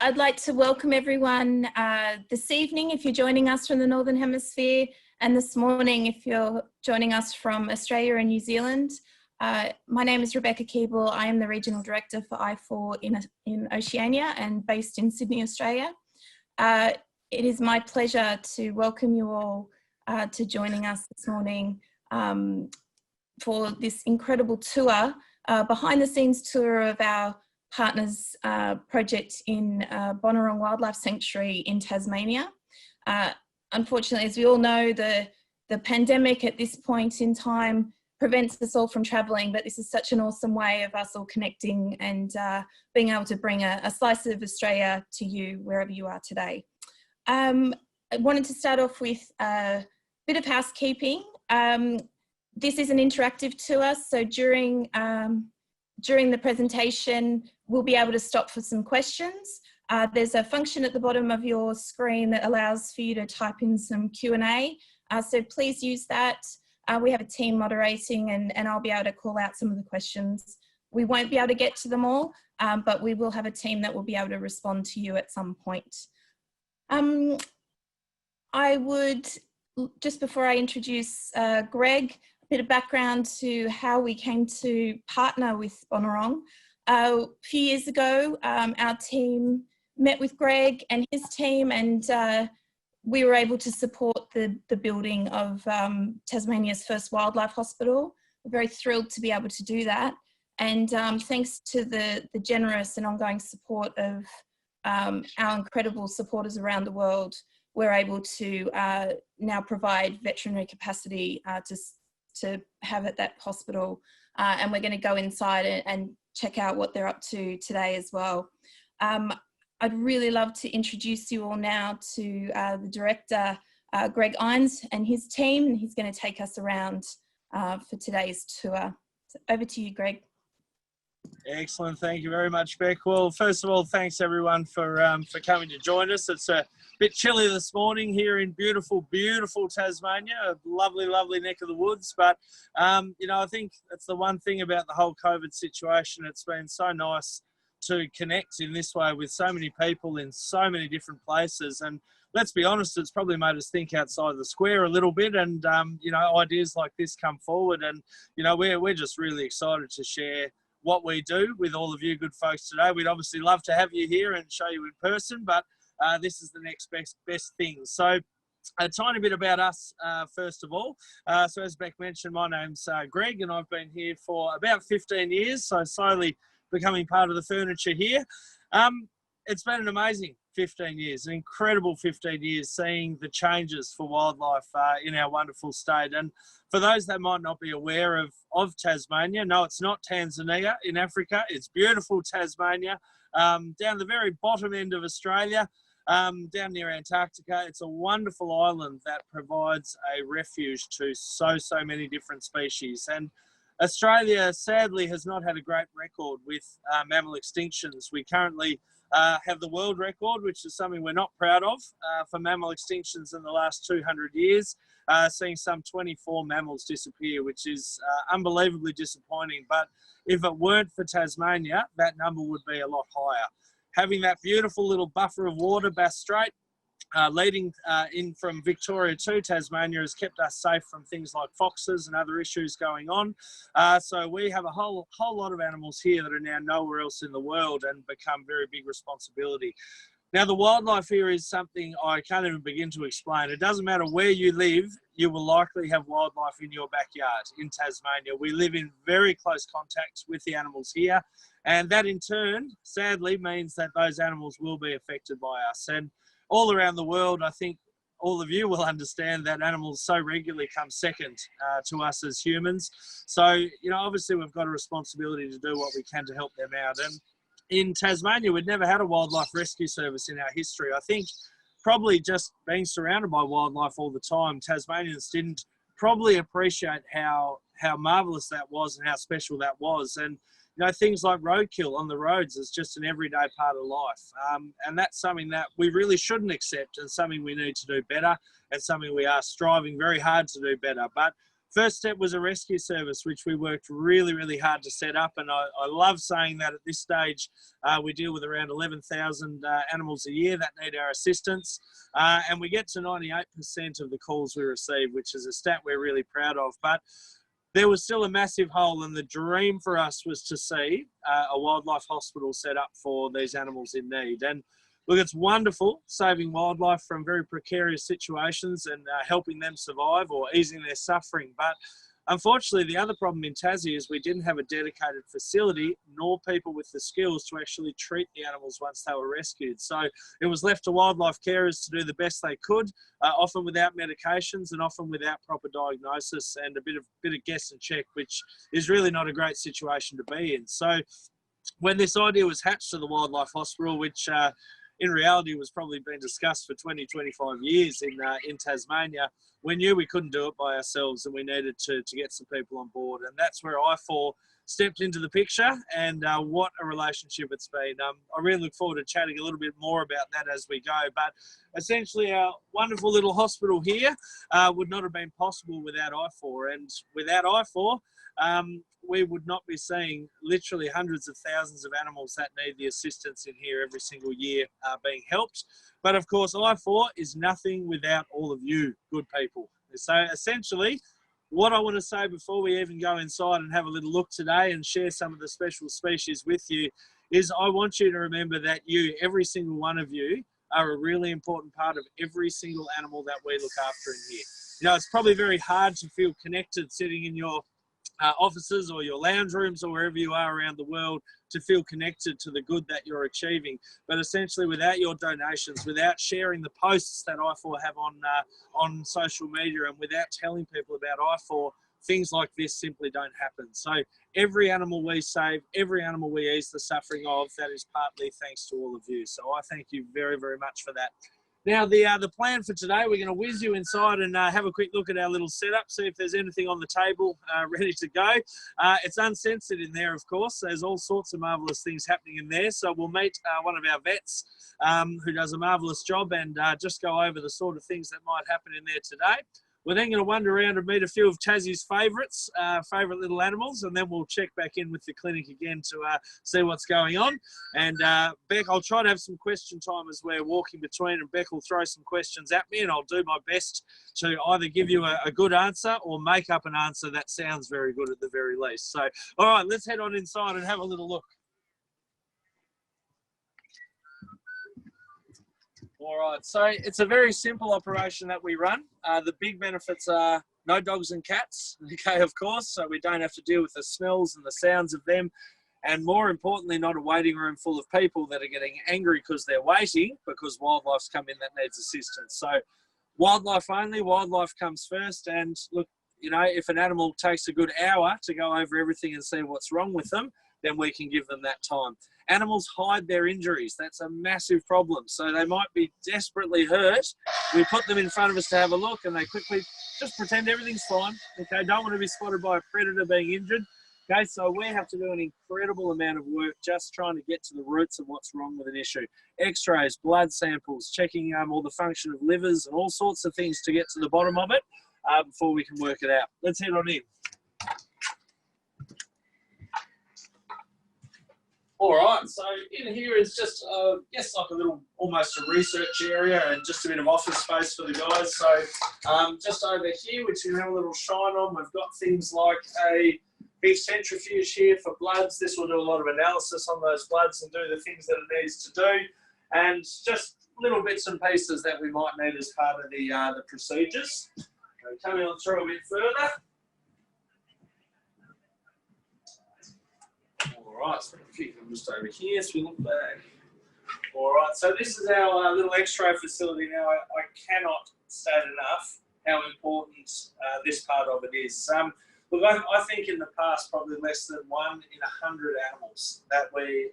I'd like to welcome everyone this evening if you're joining us from the Northern Hemisphere, and this morning if you're joining us from Australia and New Zealand. My name is Rebecca Keeble. I am the Regional Director for IFAW in Oceania and based in Sydney, Australia. It is my pleasure to welcome you all to joining us this morning for this incredible tour, behind the scenes tour of our partners project in Bonorong Wildlife Sanctuary in Tasmania. Unfortunately, as we all know, the pandemic at this point in time prevents us all from travelling, but this is such an awesome way of us all connecting and being able to bring a slice of Australia to you wherever you are today. I wanted to start off with a bit of housekeeping. This is an interactive tour, so during the presentation, we'll be able to stop for some questions. There's a function at the bottom of your screen that allows for you to type in some Q&A, so please use that. We have a team moderating and I'll be able to call out some of the questions. We won't be able to get to them all, but we will have a team that will be able to respond to you at some point. I would, just before I introduce Greg, a bit of background to how we came to partner with Bonorong. A few years ago, our team met with Greg and his team, and we were able to support the building of Tasmania's first wildlife hospital. We're very thrilled to be able to do that. And thanks to the generous and ongoing support of our incredible supporters around the world, we're able to now provide veterinary capacity to have at that hospital. And we're going to go inside and check out what they're up to today as well. I'd really love to introduce you all now to the director, Greg Ines, and his team, and he's going to take us around for today's tour. So over to you, Greg. Excellent. Thank you very much, Beck. Well, first of all, thanks everyone for coming to join us. It's a bit chilly this morning here in beautiful, beautiful Tasmania, a lovely, lovely neck of the woods. But, you know, I think that's the one thing about the whole COVID situation. It's been so nice to connect in this way with so many people in so many different places. And let's be honest, it's probably made us think outside the square a little bit. And, you know, ideas like this come forward. And, you know, we're just really excited to share what we do with all of you good folks today. We'd obviously love to have you here and show you in person, but this is the next best thing. So a tiny bit about us, first of all. So as Beck mentioned, my name's Greg, and I've been here for about 15 years, so slowly becoming part of the furniture here. It's been an amazing 15 years, an incredible 15 years, seeing the changes for wildlife in our wonderful state. And for those that might not be aware of Tasmania, no, it's not Tanzania in Africa. It's beautiful Tasmania, down the very bottom end of Australia, down near Antarctica. It's a wonderful island that provides a refuge to so many different species. And Australia, sadly, has not had a great record with mammal extinctions. We currently have the world record, which is something we're not proud of, for mammal extinctions in the last 200 years, seeing some 24 mammals disappear, which is unbelievably disappointing. But if it weren't for Tasmania, that number would be a lot higher. Having that beautiful little buffer of water, Bass Strait, leading in from Victoria to Tasmania, has kept us safe from things like foxes and other issues going on. So we have a whole lot of animals here that are now nowhere else in the world and become very big responsibility. Now, the wildlife here is something I can't even begin to explain. It doesn't matter where you live, you will likely have wildlife in your backyard in Tasmania. We live in very close contact with the animals here, and that in turn, sadly, means that those animals will be affected by us. And all around the world, I think all of you will understand that animals so regularly come second to us as humans. So, you know, obviously we've got a responsibility to do what we can to help them out. And in Tasmania, we'd never had a wildlife rescue service in our history. I think probably just being surrounded by wildlife all the time, Tasmanians didn't probably appreciate how marvellous that was and how special that was. And you know, things like roadkill on the roads is just an everyday part of life. And that's something that we really shouldn't accept, and something we need to do better, and something we are striving very hard to do better. But First step was a rescue service, which we worked really, really hard to set up. And I love saying that at this stage, we deal with around 11,000 animals a year that need our assistance. And we get to 98% of the calls we receive, which is a stat we're really proud of. But there was still a massive hole, and the dream for us was to see a wildlife hospital set up for these animals in need. And look, it's wonderful saving wildlife from very precarious situations and helping them survive or easing their suffering. But unfortunately, the other problem in Tassie is we didn't have a dedicated facility nor people with the skills to actually treat the animals once they were rescued. So it was left to wildlife carers to do the best they could, often without medications and often without proper diagnosis and a bit of guess and check, which is really not a great situation to be in. So when this idea was hatched to the Wildlife Hospital, which in reality was probably been discussed for 20, 25 years in Tasmania, we knew we couldn't do it by ourselves and we needed to get some people on board. And that's where IFAW stepped into the picture, and what a relationship it's been. I really look forward to chatting a little bit more about that as we go. But essentially our wonderful little hospital here would not have been possible without IFAW. And without IFAW, we would not be seeing literally hundreds of thousands of animals that need the assistance in here every single year being helped. But of course, IFAW is nothing without all of you good people. So essentially, what I want to say before we even go inside and have a little look today and share some of the special species with you is I want you to remember that you, every single one of you, are a really important part of every single animal that we look after in here. You know, it's probably very hard to feel connected sitting in your offices or your lounge rooms or wherever you are around the world to feel connected to the good that you're achieving. But essentially, without your donations, without sharing the posts that IFAW have on social media, and without telling people about IFAW, things like this simply don't happen. So every animal we save, every animal we ease the suffering of, that is partly thanks to all of you. So I thank you very, very much for that. Now, the plan for today, we're going to whiz you inside and have a quick look at our little setup, see if there's anything on the table ready to go. It's uncensored in there, of course. There's all sorts of marvellous things happening in there. So we'll meet one of our vets who does a marvellous job and just go over the sort of things that might happen in there today. We're then going to wander around and meet a few of Tassie's favourites, favourite little animals, and then we'll check back in with the clinic again to see what's going on. And Beck, I'll try to have some question time as we're walking between, and Beck will throw some questions at me, and I'll do my best to either give you a good answer or make up an answer that sounds very good at the very least. So, all right, let's head on inside and have a little look. All right, so it's a very simple operation that we run. The big benefits are no dogs and cats, okay, of course, so we don't have to deal with the smells and the sounds of them. And more importantly, not a waiting room full of people that are getting angry because they're waiting because wildlife's come in that needs assistance. So wildlife only, wildlife comes first. And look, you know, if an animal takes a good hour to go over everything and see what's wrong with them, then we can give them that time. Animals hide their injuries. That's a massive problem. So they might be desperately hurt. We put them in front of us to have a look, and they quickly just pretend everything's fine. Okay, don't want to be spotted by a predator being injured. Okay, so we have to do an incredible amount of work just trying to get to the roots of what's wrong with an issue. X-rays, blood samples, checking all the function of livers and all sorts of things to get to the bottom of it before we can work it out. Let's head on in. All right, so in here is just, yes, like a little, almost a research area and just a bit of office space for the guys. So just over here, which you have a little shine on, we've got things like a big centrifuge here for bloods. This will do a lot of analysis on those bloods and do the things that it needs to do. And just little bits and pieces that we might need as part of the procedures. Coming on through a bit further. All right, so I'm just over here, so we look back. All right, so this is our little X-ray facility now. I cannot state enough how important this part of it is. Look, I think in the past, probably less than 1 in 100 animals that we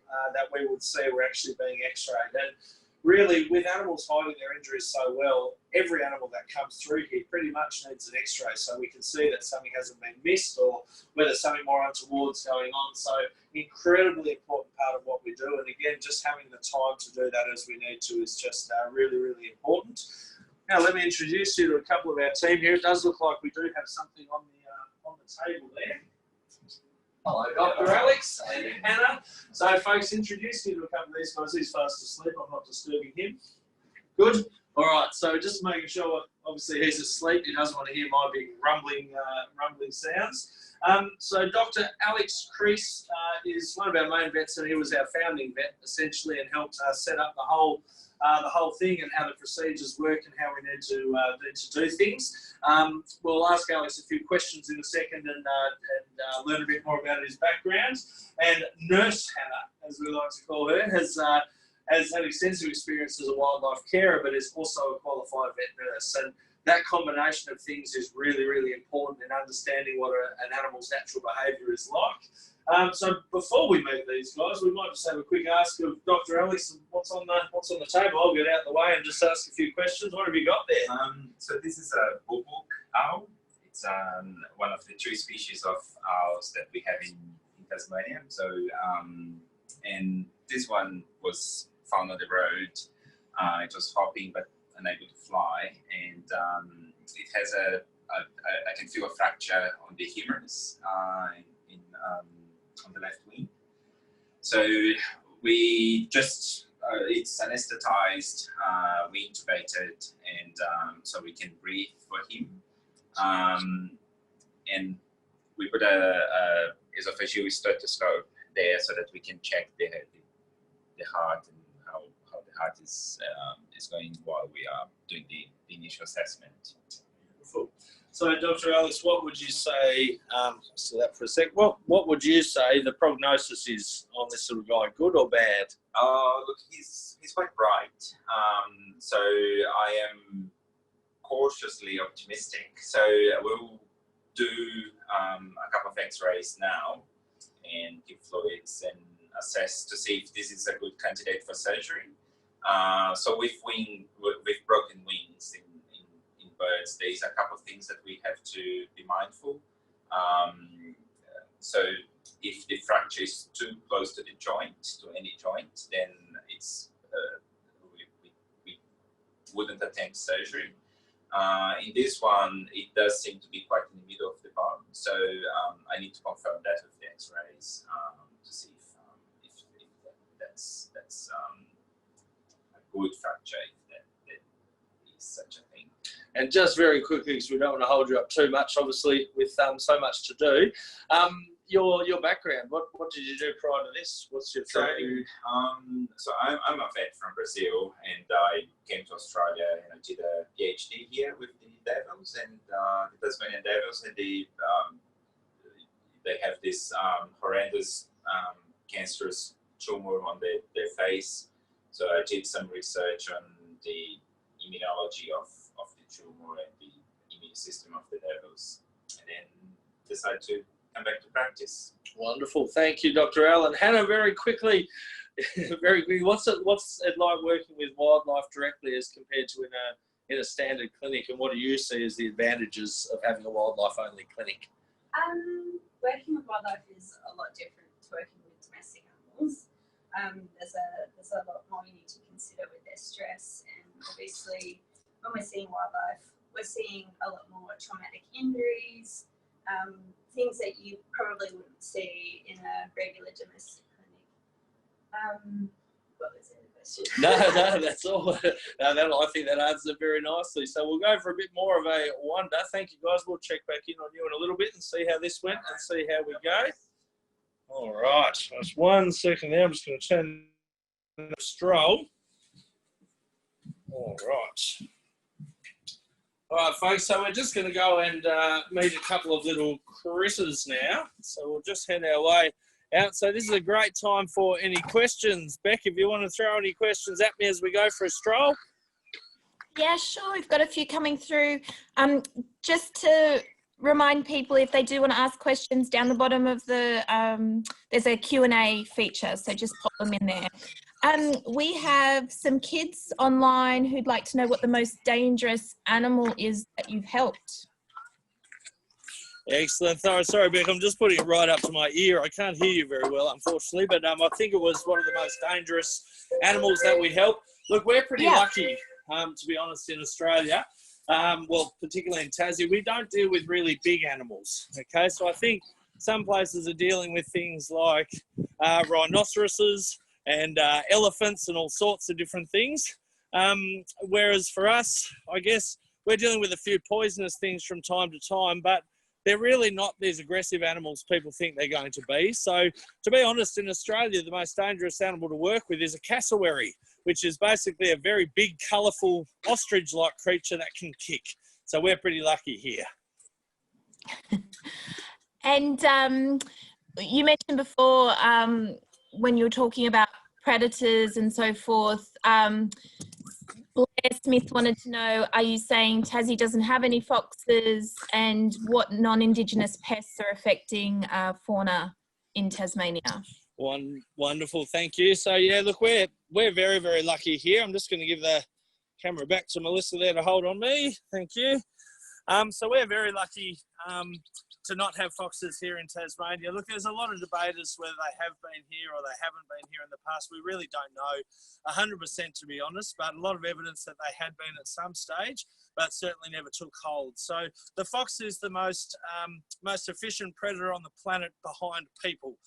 would say were actually being X-rayed. And really, with animals hiding their injuries so well, every animal that comes through here pretty much needs an X-ray, so we can see that something hasn't been missed or whether something more untoward's going on. So incredibly important part of what we do. And again, just having the time to do that as we need to is just really, really important. Now, let me introduce you to a couple of our team here. It does look like we do have something on the table there. Hello, Dr. Alex and Hannah. So, folks, introduce you to a couple of these guys. He's fast asleep. I'm not disturbing him. Good. All right. So, just making sure, obviously, he's asleep. He doesn't want to hear my big rumbling sounds. So, Dr. Alex Crease is one of our main vets, and he was our founding vet, essentially, and helped set up the whole thing and how the procedures work and how we need to do things. We'll ask Alex a few questions in a second and learn a bit more about his background. And Nurse Hannah, as we like to call her, has had extensive experience as a wildlife carer, but is also a qualified vet nurse. And that combination of things is really, really important in understanding what an animal's natural behaviour is like. So before we meet these guys, we might just have a quick ask of Dr. Alex what's on the table. I'll get out of the way and just ask a few questions. What have you got there? So this is a bobok owl. It's one of the 2 species of owls that we have in Tasmania. So and this one was found on the road. It was hopping but unable to fly, and it has I can feel a fracture on the humerus on the left wing. So we just, it's anesthetized, we intubated, and so we can breathe for him. And we put a esophageal stethoscope there so that we can check the heart and how the heart is going while we are doing the initial assessment. Beautiful. So, Dr. Alex, what would you say, so that for a sec, what would you say the prognosis is on this little guy, good or bad? Look, he's quite bright. So I am cautiously optimistic. So we'll do a couple of x-rays now and give fluids and assess to see if this is a good candidate for surgery. So with broken wings in birds, there's a couple of things that we have to be mindful. So if the fracture is too close to the joint, to any joint, then it's we wouldn't attempt surgery. In this one, it does seem to be quite in the middle of the bone, so I need to confirm that with the X-rays to see if that's a good fracture, if that is such a thing. And just very quickly, because we don't want to hold you up too much, obviously, with so much to do. Your background, what did you do prior to this? What's your training? So I'm a vet from Brazil, and I came to Australia and I did a PhD here with the Devils and the Tasmanian Devils, and they have this horrendous cancerous tumor on their face. So I did some research on the immunology of the tumor and the immune system of the Devils, and then decided to come back to practice. Wonderful, thank you, Dr. Allen. Hannah, very quickly, what's it like working with wildlife directly as compared to in a standard clinic, and what do you see as the advantages of having a wildlife-only clinic? Working with wildlife is a lot different to working with domestic animals. There's a lot more you need to consider with their stress, and obviously when we're seeing wildlife, we're seeing a lot more traumatic injuries, things that you probably wouldn't see in a regular domestic clinic. What was the other question? No, that's all. No, I think that answers it very nicely. So we'll go for a bit more of a wonder. Thank you, guys. We'll check back in on you in a little bit and see how this went and see how we go. All right, just 1 second there. I'm just going to turn the stroll. All right. All right, folks, so we're just going to go and meet a couple of little critters now. So we'll just head our way out. So this is a great time for any questions. Beck, if you want to throw any questions at me as we go for a stroll. Yeah, sure. We've got a few coming through. Just to remind people, if they do want to ask questions, down the bottom of the, there's a Q&A feature, so just pop them in there. We have some kids online who'd like to know what the most dangerous animal is that you've helped. Excellent. Sorry, Beck, I'm just putting it right up to my ear. I can't hear you very well, unfortunately, but I think it was one of the most dangerous animals that we help. Look, we're pretty lucky, to be honest, in Australia. well, particularly in Tassie, we don't deal with really big animals. Okay, so I think some places are dealing with things like rhinoceroses and elephants and all sorts of different things. Whereas for us, I guess we're dealing with a few poisonous things from time to time, but they're really not these aggressive animals people think they're going to be. So to be honest, in Australia, the most dangerous animal to work with is a cassowary, which is basically a very big, colourful ostrich-like creature that can kick. So we're pretty lucky here. And you mentioned before when you were talking about predators and so forth, Blair Smith wanted to know, are you saying Tassie doesn't have any foxes, and what non-Indigenous pests are affecting fauna in Tasmania? Wonderful, thank you. So yeah, look, we're very, very lucky here. I'm just going to give the camera back to Melissa there to hold on me. Thank you. So we're very lucky to not have foxes here in Tasmania. Look, there's a lot of debate as whether they have been here or they haven't been here in the past. We really don't know 100% to be honest, but a lot of evidence that they had been at some stage, but certainly never took hold. So the fox is the most efficient predator on the planet behind people.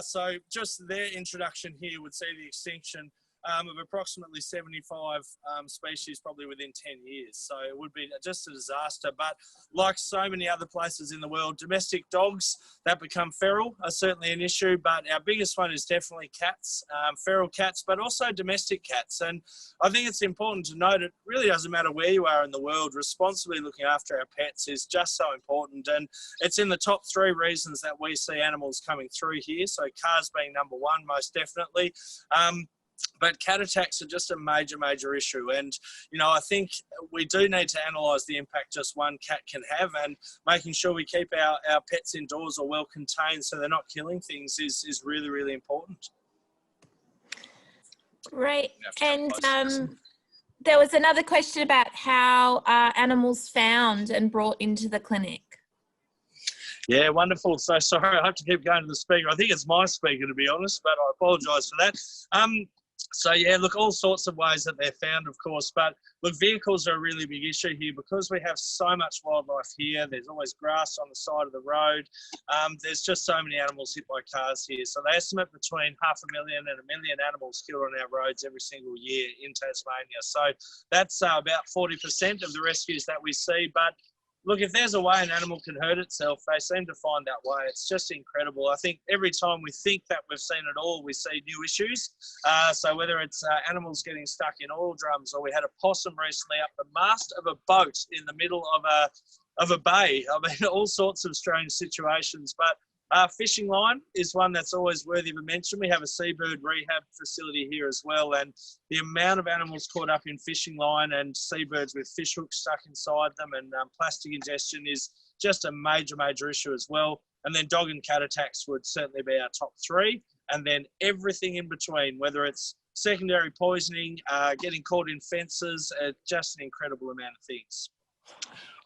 So just their introduction here would see the extinction of approximately 75 species probably within 10 years. So it would be just a disaster. But like so many other places in the world, domestic dogs that become feral are certainly an issue, but our biggest one is definitely cats, feral cats, but also domestic cats. And I think it's important to note it really doesn't matter where you are in the world, responsibly looking after our pets is just so important. And it's in the top 3 reasons that we see animals coming through here. So cars being number 1, most definitely. But cat attacks are just a major, major issue. And, you know, I think we do need to analyse the impact just one cat can have, and making sure we keep our pets indoors or well contained so they're not killing things is really, really important. Right. And there was another question about how are animals found and brought into the clinic? Yeah, wonderful. So sorry, I have to keep going to the speaker. I think it's my speaker, to be honest, but I apologise for that. So yeah, look, all sorts of ways that they're found, of course, but look, vehicles are a really big issue here because we have so much wildlife here. There's always grass on the side of the road. There's just so many animals hit by cars here. So they estimate between 500,000 and 1 million animals killed on our roads every single year in Tasmania. So that's about 40% of the rescues that we see. But look, if there's a way an animal can hurt itself, they seem to find that way. It's just incredible. I think every time we think that we've seen it all, we see new issues. So whether it's animals getting stuck in oil drums, or we had a possum recently up the mast of a boat in the middle of a bay. I mean, all sorts of strange situations. But fishing line is one that's always worthy of a mention. We have a seabird rehab facility here as well, and the amount of animals caught up in fishing line and seabirds with fish hooks stuck inside them and plastic ingestion is just a major, major issue as well. And then dog and cat attacks would certainly be our top 3. And then everything in between, whether it's secondary poisoning, getting caught in fences, just an incredible amount of things.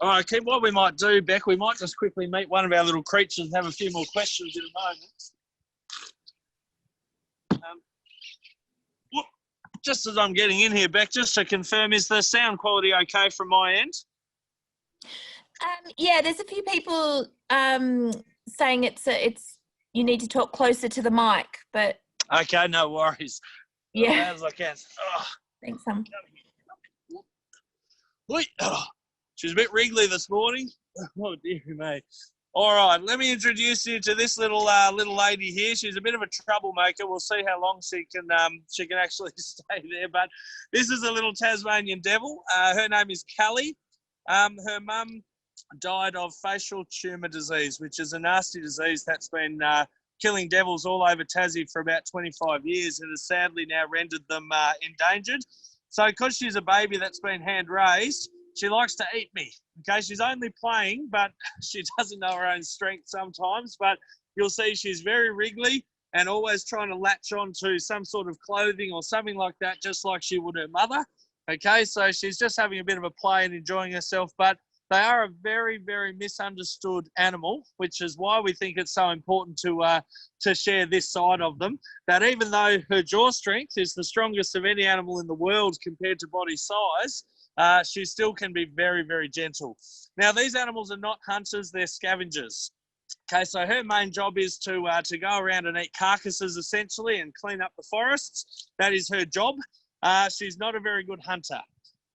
All right, Kim, what we might do, Beck, we might just quickly meet one of our little creatures and have a few more questions in a moment. Just as I'm getting in here, Beck, just to confirm, is the sound quality okay from my end? Yeah, there's a few people saying it's you need to talk closer to the mic, but... Okay, no worries. Yeah. As loud as I can. Oh. Thanks, Sam. She's a bit wriggly this morning. Oh, dear me. All right, let me introduce you to this little lady here. She's a bit of a troublemaker. We'll see how long she can actually stay there. But this is a little Tasmanian devil. Her name is Callie. Her mum died of facial tumour disease, which is a nasty disease that's been killing devils all over Tassie for about 25 years and has sadly now rendered them endangered. So because she's a baby that's been hand-raised, she likes to eat me. Okay, she's only playing, but she doesn't know her own strength sometimes. But you'll see she's very wriggly and always trying to latch on to some sort of clothing or something like that, just like she would her mother. Okay, so she's just having a bit of a play and enjoying herself. But they are a very, very misunderstood animal, which is why we think it's so important to share this side of them. That even though her jaw strength is the strongest of any animal in the world compared to body size, she still can be very, very gentle. Now, these animals are not hunters, they're scavengers. Okay, so her main job is to go around and eat carcasses, essentially, and clean up the forests. That is her job. She's not a very good hunter.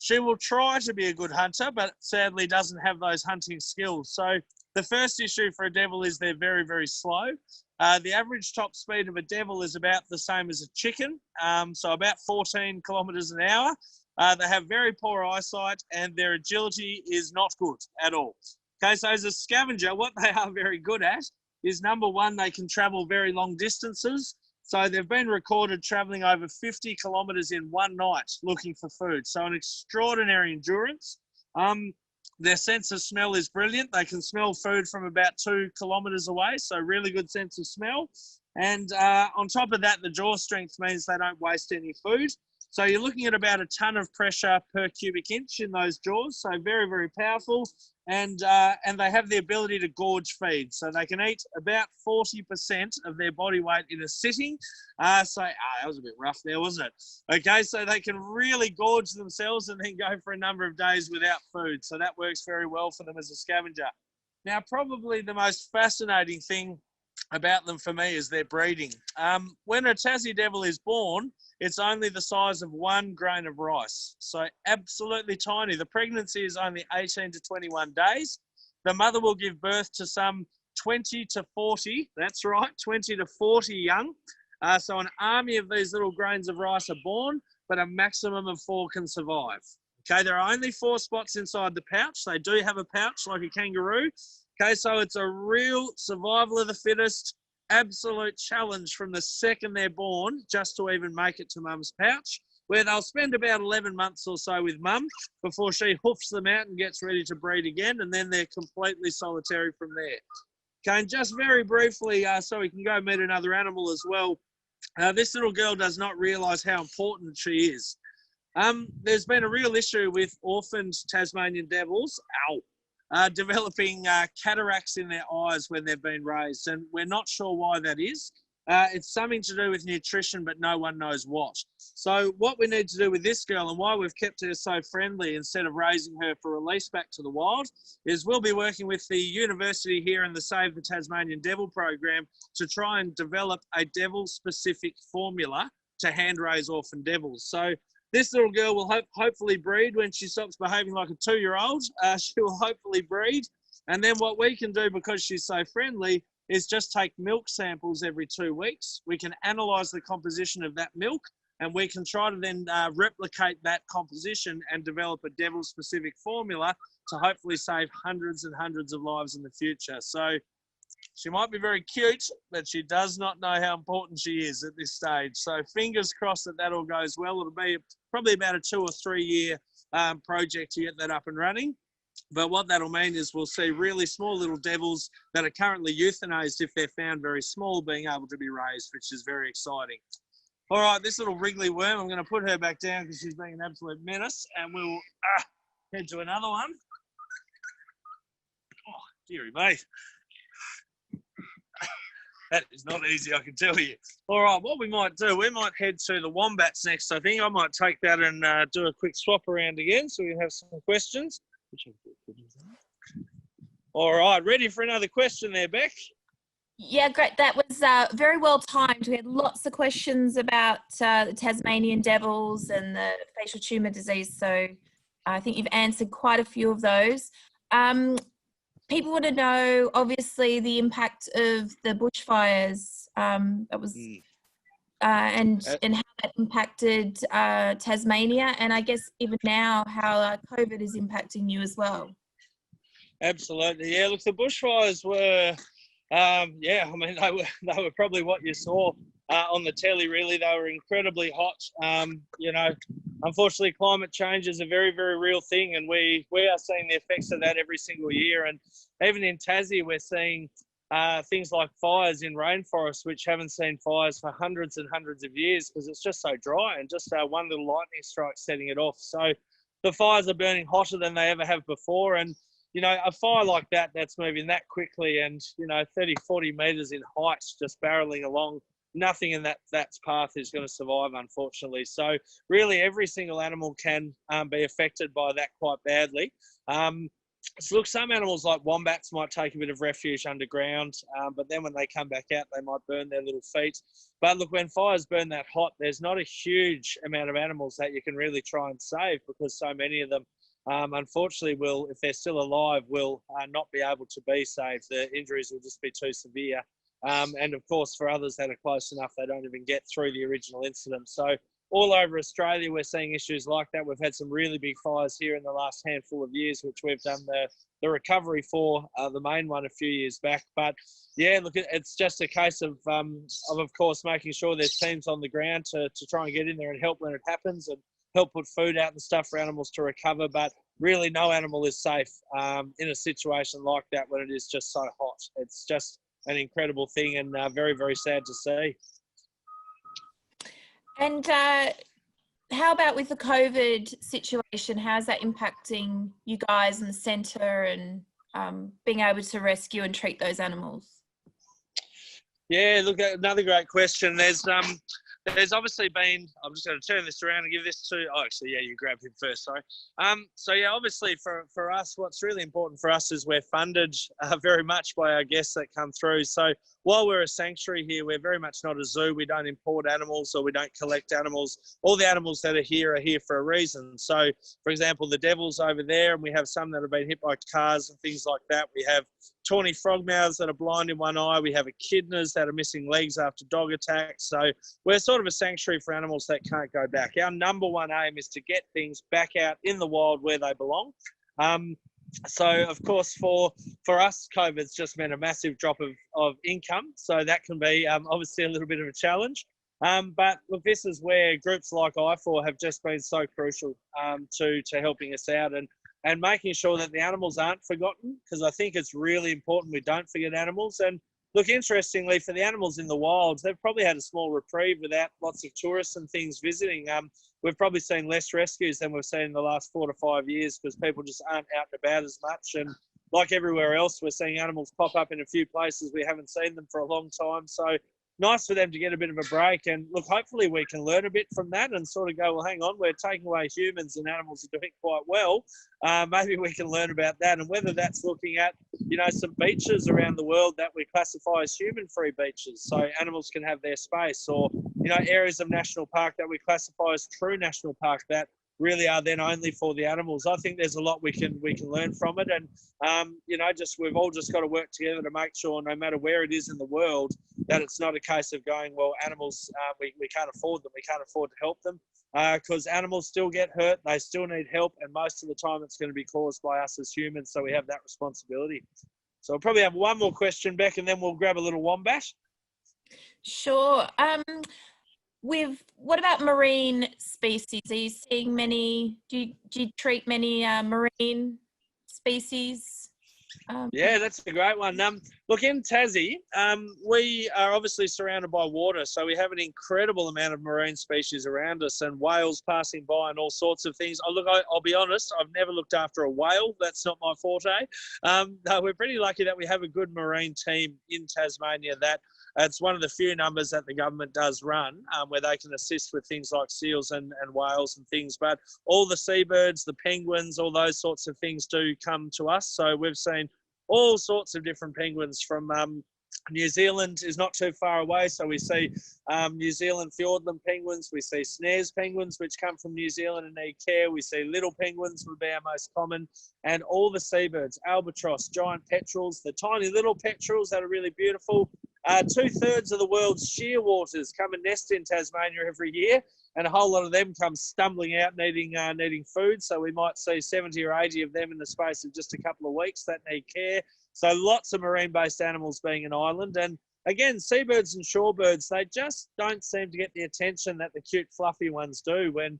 She will try to be a good hunter, but sadly doesn't have those hunting skills. So the first issue for a devil is they're very, very slow. The average top speed of a devil is about the same as a chicken, so about 14 kilometres an hour. They have very poor eyesight and their agility is not good at all. Okay, so as a scavenger, what they are very good at is, number one, they can travel very long distances. So they've been recorded traveling over 50 kilometres in one night looking for food. So an extraordinary endurance. Their sense of smell is brilliant. They can smell food from about 2 kilometres away. So really good sense of smell. And on top of that, the jaw strength means they don't waste any food. So you're looking at about a ton of pressure per cubic inch in those jaws. So very, very powerful. And they have the ability to gorge feed. So they can eat about 40% of their body weight in a sitting. That was a bit rough there, wasn't it? Okay, so they can really gorge themselves and then go for a number of days without food. So that works very well for them as a scavenger. Now, probably the most fascinating thing about them for me is their breeding. When a Tassie devil is born, it's only the size of 1 grain of rice. So absolutely tiny. The pregnancy is only 18 to 21 days. The mother will give birth to some 20 to 40, that's right, 20 to 40 young. So an army of these little grains of rice are born, but a maximum of 4 can survive. Okay, there are only 4 spots inside the pouch. They do have a pouch like a kangaroo. Okay, so it's a real survival of the fittest, absolute challenge from the second they're born just to even make it to mum's pouch, where they'll spend about 11 months or so with mum before she hoofs them out and gets ready to breed again, and then they're completely solitary from there. Okay, and just very briefly, so we can go meet another animal as well, this little girl does not realise how important she is. There's been a real issue with orphaned Tasmanian devils, developing cataracts in their eyes when they've been raised, and we're not sure why that is. It's something to do with nutrition, but no one knows what. So what we need to do with this girl, and why we've kept her so friendly instead of raising her for release back to the wild, is we'll be working with the university here in the Save the Tasmanian Devil program to try and develop a devil-specific formula to hand raise orphan devils. So this little girl will hopefully breed when she stops behaving like a 2-year-old. She will hopefully breed. And then what we can do, because she's so friendly, is just take milk samples every 2 weeks. We can analyse the composition of that milk, and we can try to then replicate that composition and develop a devil-specific formula to hopefully save hundreds and hundreds of lives in the future. So she might be very cute, but she does not know how important she is at this stage. So fingers crossed that all goes well. It'll be probably about a 2 or 3 year project to get that up and running. But what that'll mean is we'll see really small little devils that are currently euthanized if they're found very small being able to be raised, which is very exciting. All right, this little wriggly worm, I'm going to put her back down because she's being an absolute menace, and we'll head to another one. Oh, dearie me. That is not easy, I can tell you. All right, what we might do, we might head to the wombats next, I think. I might take that and do a quick swap around again so we can have some questions. All right, ready for another question there, Beck? Yeah, great. That was very well timed. We had lots of questions about the Tasmanian devils and the facial tumour disease, so I think you've answered quite a few of those. People want to know, obviously, the impact of the bushfires and how that impacted Tasmania, and I guess even now how COVID is impacting you as well. Absolutely, yeah. Look, the bushfires were, I mean, they were probably what you saw on the telly. Really, they were incredibly hot. You know, unfortunately, climate change is a very, very real thing, and we are seeing the effects of that every single year. And even in Tassie, we're seeing things like fires in rainforests, which haven't seen fires for hundreds and hundreds of years because it's just so dry, and just one little lightning strike setting it off. So the fires are burning hotter than they ever have before. And you know, a fire like that, that's moving that quickly and, you know, 30, 40 metres in height, just barreling along, nothing in that's path is going to survive, unfortunately. So really every single animal can be affected by that quite badly. So look, some animals like wombats might take a bit of refuge underground, but then when they come back out, they might burn their little feet. But look, when fires burn that hot, there's not a huge amount of animals that you can really try and save, because so many of them, unfortunately, will, if they're still alive, will not be able to be saved. The injuries will just be too severe. And of course, for others that are close enough, they don't even get through the original incident. So all over Australia, we're seeing issues like that. We've had some really big fires here in the last handful of years, which we've done the recovery for, the main one a few years back. But yeah, look, it's just a case of course, making sure there's teams on the ground to try and get in there and help when it happens, and help put food out and stuff for animals to recover. But really, no animal is safe in a situation like that when it is just so hot. It's just an incredible thing, and very, very sad to see. And how about with the COVID situation? How's that impacting you guys in the centre and being able to rescue and treat those animals? Yeah, look, another great question. There's obviously been, I'm just going to turn this around and give this to, oh, actually, yeah, you grab him first, sorry. So yeah, obviously for us, what's really important for us is we're funded very much by our guests that come through. So while we're a sanctuary here, we're very much not a zoo. We don't import animals, or we don't collect animals. All the animals that are here for a reason. So for example, the devil's over there, and we have some that have been hit by cars and things like that. We have tawny frogmouths that are blind in one eye. We have echidnas that are missing legs after dog attacks. So we're sort of a sanctuary for animals that can't go back. Our number one aim is to get things back out in the wild where they belong. So of course, for us, COVID's just meant a massive drop of income. So that can be obviously a little bit of a challenge. But look, this is where groups like IFAW have just been so crucial to helping us out and making sure that the animals aren't forgotten, because I think it's really important we don't forget animals. And look, interestingly, for the animals in the wild, they've probably had a small reprieve without lots of tourists and things visiting. We've probably seen less rescues than we've seen in the last 4 to 5 years, because people just aren't out and about as much. And like everywhere else, we're seeing animals pop up in a few places we haven't seen them for a long time. So nice for them to get a bit of a break. And look, hopefully we can learn a bit from that and sort of go, well, hang on, we're taking away humans and animals are doing quite well. Maybe we can learn about that. And whether that's looking at, you know, some beaches around the world that we classify as human-free beaches, so animals can have their space, or, you know, areas of national park that we classify as true national park that really are then only for the animals. I think there's a lot we can learn from it. And, you know, we've all just got to work together to make sure, no matter where it is in the world, that it's not a case of going, well, animals, we can't afford them. We can't afford to help them, because animals still get hurt. They still need help. And most of the time it's going to be caused by us as humans. So we have that responsibility. So we'll probably have one more question, Beck, and then we'll grab a little wombat. Sure. What about marine species? Are you seeing many, do you treat many marine species? Yeah, that's a great one. Look, in Tassie, we are obviously surrounded by water, so we have an incredible amount of marine species around us, and whales passing by and all sorts of things. I'll be honest, I've never looked after a whale. That's not my forte. No, we're pretty lucky that we have a good marine team in Tasmania. That it's one of the few numbers that the government does run, where they can assist with things like seals and whales and things. But all the seabirds, the penguins, all those sorts of things do come to us. So we've seen all sorts of different penguins from New Zealand is not too far away. So we see New Zealand Fiordland penguins. We see snares penguins, which come from New Zealand and need care. We see little penguins would be our most common. And all the seabirds, albatross, giant petrels, the tiny little petrels that are really beautiful. 2/3 of the world's shearwaters come and nest in Tasmania every year, and a whole lot of them come stumbling out needing food. So we might see 70 or 80 of them in the space of just a couple of weeks that need care. So lots of marine-based animals being an island. And again, seabirds and shorebirds, they just don't seem to get the attention that the cute, fluffy ones do when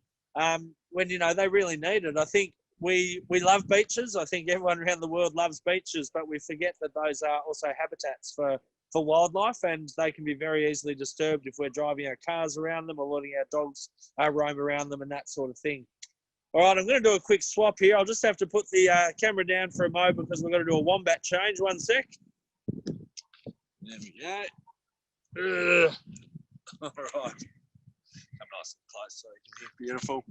you know they really need it. I think we love beaches. I think everyone around the world loves beaches, but we forget that those are also habitats for wildlife, and they can be very easily disturbed if we're driving our cars around them or letting our dogs roam around them and that sort of thing. All right, I'm going to do a quick swap here. I'll just have to put the camera down for a moment because we're going to do a wombat change. 1 sec. There we go. All right. Come nice and close so you can hear. Beautiful.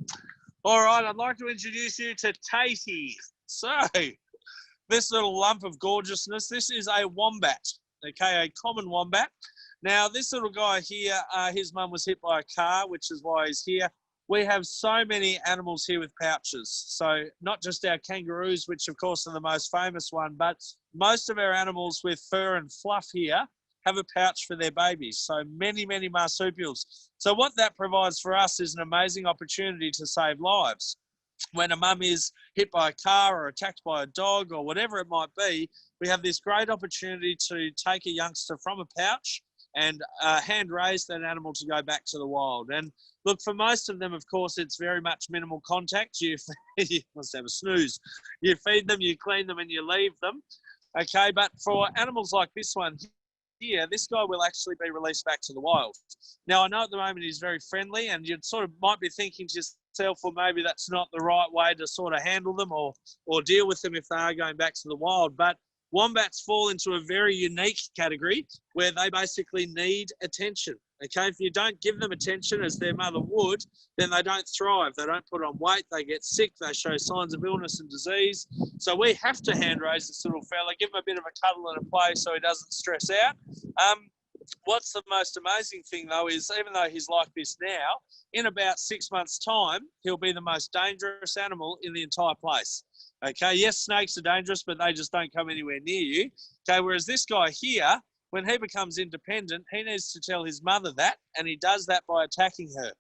All right, I'd like to introduce you to Tatey. So, this little lump of gorgeousness, this is a wombat, okay, a common wombat. Now, this little guy here, his mum was hit by a car, which is why he's here. We have so many animals here with pouches. So not just our kangaroos, which of course are the most famous one, but most of our animals with fur and fluff here have a pouch for their babies. So many, many marsupials. So what that provides for us is an amazing opportunity to save lives. When a mum is hit by a car or attacked by a dog or whatever it might be, we have this great opportunity to take a youngster from a pouch and hand raise that animal to go back to the wild. And look, for most of them, of course, it's very much minimal contact. You must have a snooze. You feed them, you clean them, and you leave them. Okay, but for animals like this one here, this guy will actually be released back to the wild. Now, I know at the moment he's very friendly, and you sort of might be thinking to yourself, well, maybe that's not the right way to sort of handle them or deal with them if they are going back to the wild. But wombats fall into a very unique category where they basically need attention. Okay, if you don't give them attention as their mother would, then they don't thrive. They don't put on weight, they get sick, they show signs of illness and disease. So we have to hand raise this little fella, give him a bit of a cuddle and a play so he doesn't stress out. What's the most amazing thing though is even though he's like this now, in about 6 months' time, he'll be the most dangerous animal in the entire place. Okay, yes, snakes are dangerous, but they just don't come anywhere near you. Okay, whereas this guy here, when he becomes independent, he needs to tell his mother that, and he does that by attacking her.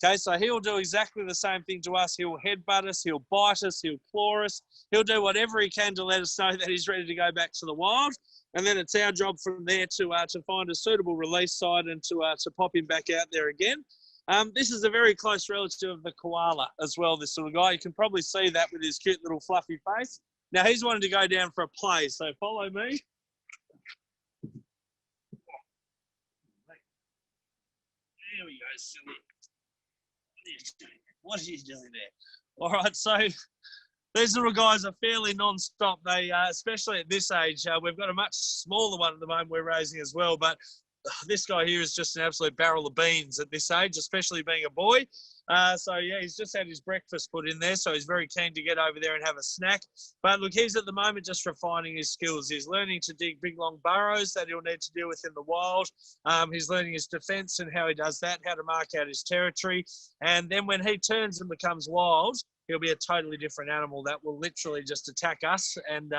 Okay, so he'll do exactly the same thing to us. He'll headbutt us, he'll bite us, he'll claw us. He'll do whatever he can to let us know that he's ready to go back to the wild. And then it's our job from there to find a suitable release site and to pop him back out there again. This is a very close relative of the koala as well, this little guy. You can probably see that with his cute little fluffy face. Now, he's wanted to go down for a play, so follow me. There we go, silly. What are you doing there? All right, so these little guys are fairly non-stop. They, especially at this age, we've got a much smaller one at the moment we're raising as well, but this guy here is just an absolute barrel of beans at this age, especially being a boy. So, yeah, he's just had his breakfast put in there, so he's very keen to get over there and have a snack. But, look, he's at the moment just refining his skills. He's learning to dig big, long burrows that he'll need to deal with in the wild. He's learning his defence and how he does that, how to mark out his territory. And then when he turns and becomes wild, he'll be a totally different animal that will literally just attack us and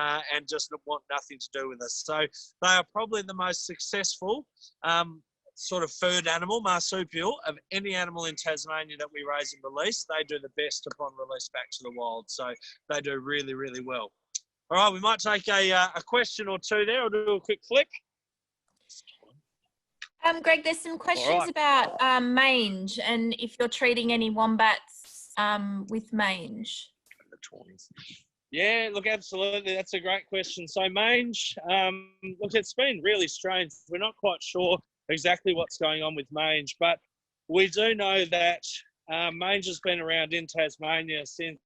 just want nothing to do with us. So they are probably the most successful sort of furred animal, marsupial, of any animal in Tasmania that we raise and release. They do the best upon release back to the wild. So they do really, really well. All right, we might take a question or two there. I'll do a quick flick. Greg, there's some questions about mange and if you're treating any wombats with mange. Yeah, look, absolutely. That's a great question. So mange, look, it's been really strange. We're not quite sure exactly what's going on with mange, but we do know that mange has been around in Tasmania since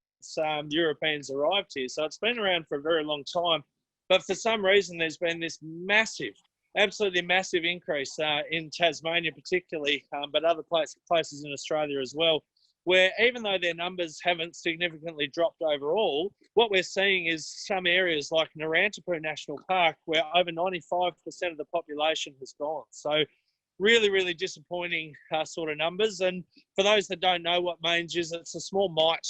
Europeans arrived here. So it's been around for a very long time. But for some reason, there's been this massive, absolutely massive increase in Tasmania particularly, but other places in Australia as well, where even though their numbers haven't significantly dropped overall, what we're seeing is some areas like Narantipoo National Park where over 95% of the population has gone. So really, really disappointing sort of numbers. And for those that don't know what mange is, it's a small mite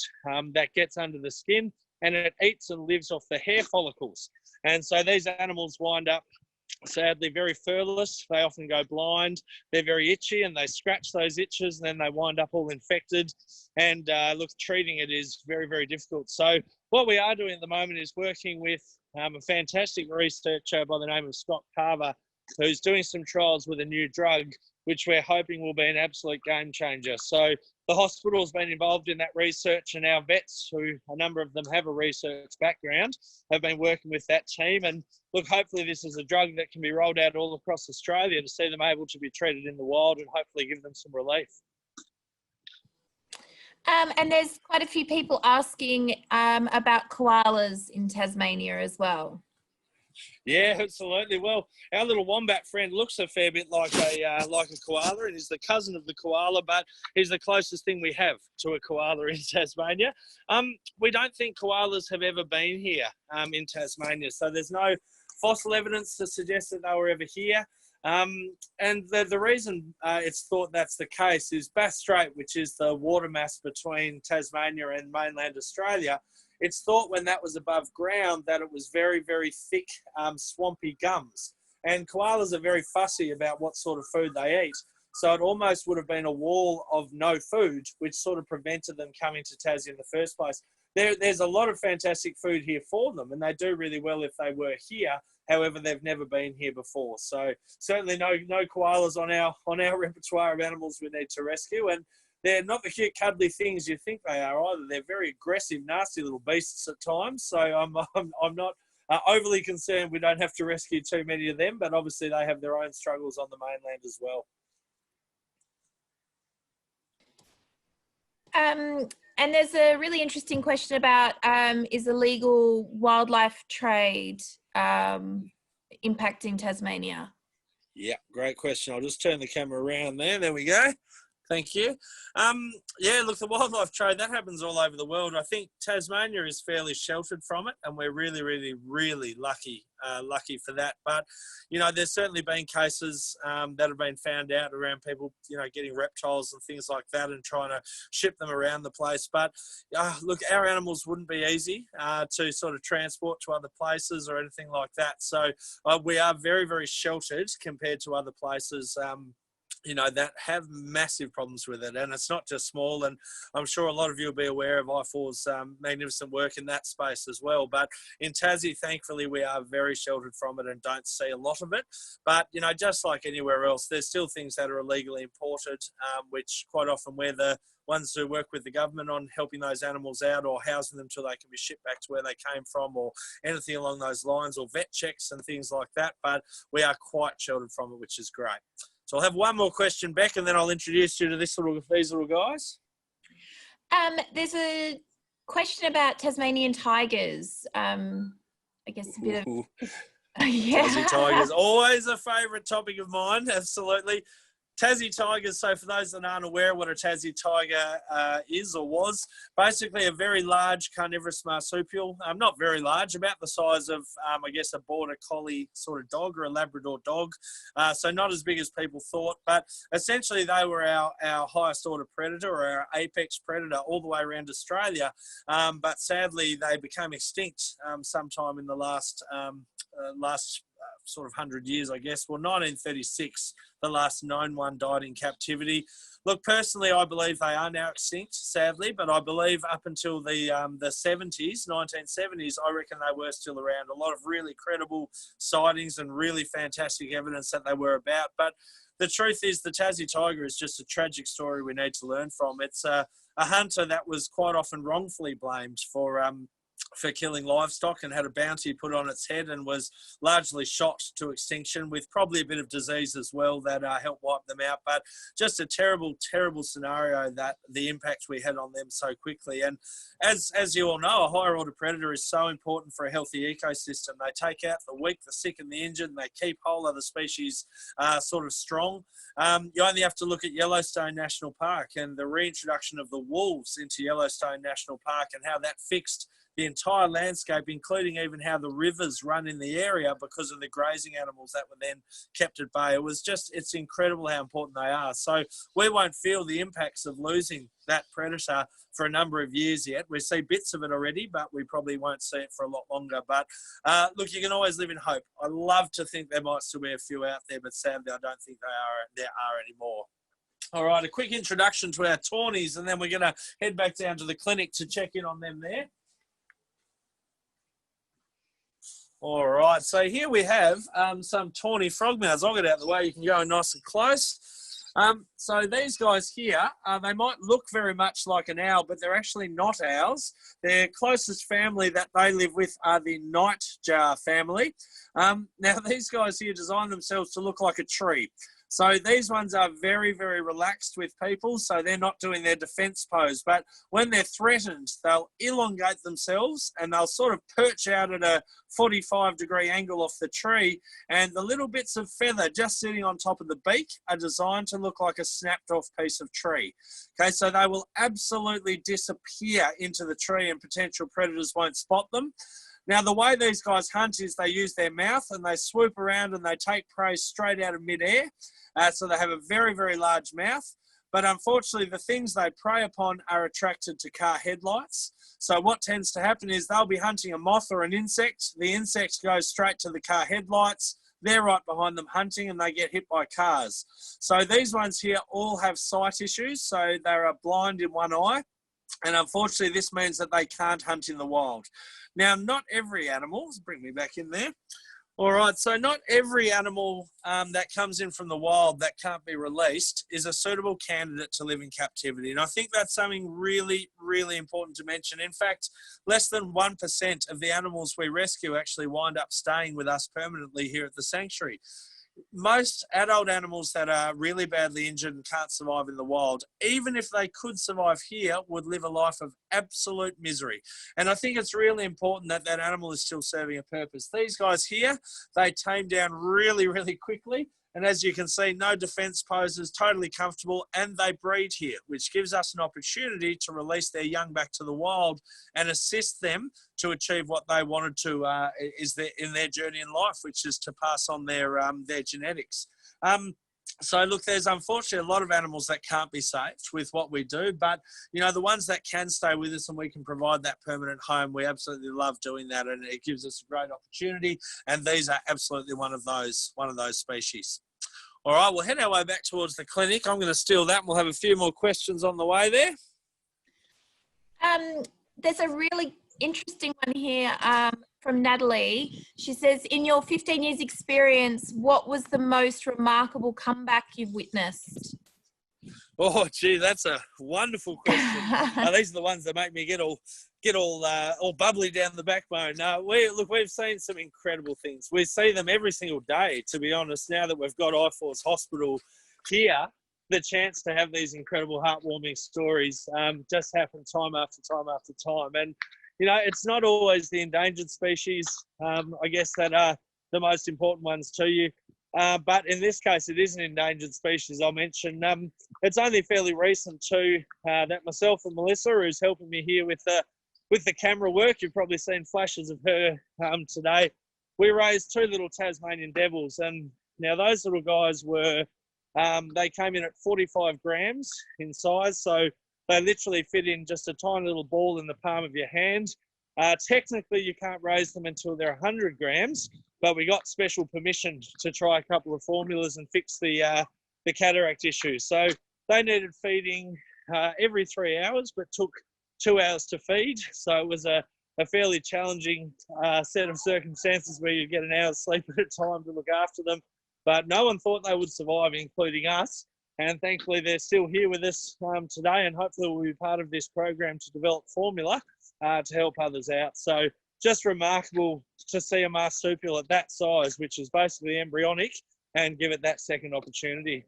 that gets under the skin and it eats and lives off the hair follicles. And so these animals wind up sadly very furless. They often go blind. They're very itchy and they scratch those itches and then they wind up all infected. And look, treating it is very, very difficult. So what we are doing at the moment is working with a fantastic researcher by the name of Scott Carver, who's doing some trials with a new drug, which we're hoping will be an absolute game changer. So the hospital has been involved in that research and our vets, who a number of them have a research background, have been working with that team. And look, hopefully this is a drug that can be rolled out all across Australia to see them able to be treated in the wild and hopefully give them some relief. And there's quite a few people asking about koalas in Tasmania as well. Yeah, absolutely. Well, our little wombat friend looks a fair bit like a koala, and he's the cousin of the koala, but he's the closest thing we have to a koala in Tasmania. We don't think koalas have ever been here in Tasmania, so there's no fossil evidence to suggest that they were ever here. And the reason it's thought that's the case is Bass Strait, which is the water mass between Tasmania and mainland Australia. It's thought when that was above ground that it was very, very thick, swampy gums. And koalas are very fussy about what sort of food they eat. So it almost would have been a wall of no food, which sort of prevented them coming to Tassie in the first place. There's a lot of fantastic food here for them, and they do really well if they were here. However, they've never been here before. So certainly no koalas on our repertoire of animals we need to rescue. And they're not the cute, cuddly things you think they are either. They're very aggressive, nasty little beasts at times. So I'm not overly concerned we don't have to rescue too many of them, but obviously they have their own struggles on the mainland as well. And there's a really interesting question about is illegal wildlife trade impacting Tasmania? Yeah, great question. I'll just turn the camera around there. There we go. Thank you. Yeah, look, the wildlife trade, that happens all over the world. I think Tasmania is fairly sheltered from it, and we're really, really, really lucky for that. But, you know, there's certainly been cases that have been found out around people, you know, getting reptiles and things like that and trying to ship them around the place. But, look, our animals wouldn't be easy to sort of transport to other places or anything like that. So we are very, very sheltered compared to other places, you know, that have massive problems with it. And it's not just small, and I'm sure a lot of you will be aware of IFAW's magnificent work in that space as well. But in Tassie, thankfully, we are very sheltered from it and don't see a lot of it. But, you know, just like anywhere else, there's still things that are illegally imported, which quite often we're the ones who work with the government on helping those animals out or housing them till they can be shipped back to where they came from or anything along those lines, or vet checks and things like that. But we are quite sheltered from it, which is great. So I'll have one more question, Beck, and then I'll introduce you to these little guys. There's a question about Tasmanian tigers. I guess a bit of... Yeah. Tassie tigers, always a favourite topic of mine, absolutely. Tassie tigers, so for those that aren't aware what a Tassie tiger is or was, basically a very large carnivorous marsupial, not very large, about the size of, I guess, a border collie sort of dog or a Labrador dog, so not as big as people thought, but essentially they were our highest order predator or our apex predator all the way around Australia, but sadly they became extinct sometime in the last sort of 100 years, I guess. Well, 1936, the last known one died in captivity. Look, personally, I believe they are now extinct, sadly, but I believe up until the 70s, 1970s, I reckon they were still around. A lot of really credible sightings and really fantastic evidence that they were about. But the truth is the Tassie tiger is just a tragic story we need to learn from. It's a hunter that was quite often wrongfully blamed for killing livestock and had a bounty put on its head and was largely shot to extinction with probably a bit of disease as well that helped wipe them out. But just a terrible, terrible scenario that the impact we had on them so quickly. And as you all know, a higher order predator is so important for a healthy ecosystem. They take out the weak, the sick and the injured, and they keep whole other species sort of strong. You only have to look at Yellowstone National Park and the reintroduction of the wolves into Yellowstone National Park and how that fixed the entire landscape, including even how the rivers run in the area because of the grazing animals that were then kept at bay. It's incredible how important they are. So we won't feel the impacts of losing that predator for a number of years yet. We see bits of it already, but we probably won't see it for a lot longer. But look, you can always live in hope. I love to think there might still be a few out there, but sadly I don't think there are anymore. All right, a quick introduction to our tawnies, and then we're going to head back down to the clinic to check in on them there. All right, so here we have some tawny frogmouths. I'll get out of the way, you can go nice and close. So these guys here, they might look very much like an owl, but they're actually not owls. Their closest family that they live with are the nightjar family. Now these guys here design themselves to look like a tree. So these ones are very, very relaxed with people, so they're not doing their defense pose. But when they're threatened, they'll elongate themselves and they'll sort of perch out at a 45-degree angle off the tree, and the little bits of feather just sitting on top of the beak are designed to look like a snapped off piece of tree. Okay, so they will absolutely disappear into the tree and potential predators won't spot them. Now, the way these guys hunt is they use their mouth and they swoop around and they take prey straight out of midair. So they have a very, very large mouth. But unfortunately, the things they prey upon are attracted to car headlights. So what tends to happen is they'll be hunting a moth or an insect. The insect goes straight to the car headlights. They're right behind them hunting and they get hit by cars. So these ones here all have sight issues. So they are blind in one eye. And unfortunately, this means that they can't hunt in the wild. Now, not every animal, bring me back in there. All right, so not every animal that comes in from the wild that can't be released is a suitable candidate to live in captivity. And I think that's something really, really important to mention. In fact, less than 1% of the animals we rescue actually wind up staying with us permanently here at the sanctuary. Most adult animals that are really badly injured and can't survive in the wild, even if they could survive here, would live a life of absolute misery. And I think it's really important that that animal is still serving a purpose. These guys here, they tame down really, really quickly. And as you can see, no defense poses, totally comfortable, and they breed here, which gives us an opportunity to release their young back to the wild and assist them to achieve what they wanted to in their journey in life, which is to pass on their genetics. So look, there's unfortunately a lot of animals that can't be saved with what we do, but you know, the ones that can stay with us and we can provide that permanent home, we absolutely love doing that, and it gives us a great opportunity. And these are absolutely one of those species. All right, we'll head our way back towards the clinic. I'm going to steal that, and we'll have a few more questions on the way there. There's a really interesting one here from Natalie. She says, in your 15 years experience, what was the most remarkable comeback you've witnessed? Oh, gee, that's a wonderful question. These are the ones that make me get all bubbly down the backbone. No, we've seen some incredible things. We see them every single day, to be honest. Now that we've got IFAW's hospital here, the chance to have these incredible heartwarming stories just happen time after time after time. And you know, it's not always the endangered species, I guess, that are the most important ones to you. But in this case, it is an endangered species. I'll mention it's only fairly recent too that myself and Melissa, who's helping me here with the camera work, you've probably seen flashes of her today. We raised two little Tasmanian devils, and now those little guys were, they came in at 45 grams in size, so they literally fit in just a tiny little ball in the palm of your hand. Technically, you can't raise them until they're 100 grams, but we got special permission to try a couple of formulas and fix the cataract issue. So they needed feeding every 3 hours, but took 2 hours to feed. So it was a fairly challenging set of circumstances where you get an hour's sleep at a time to look after them. But no one thought they would survive, including us. And thankfully, they're still here with us today, and hopefully we'll be part of this program to develop formula to help others out. So just remarkable to see a marsupial at that size, which is basically embryonic, and give it that second opportunity.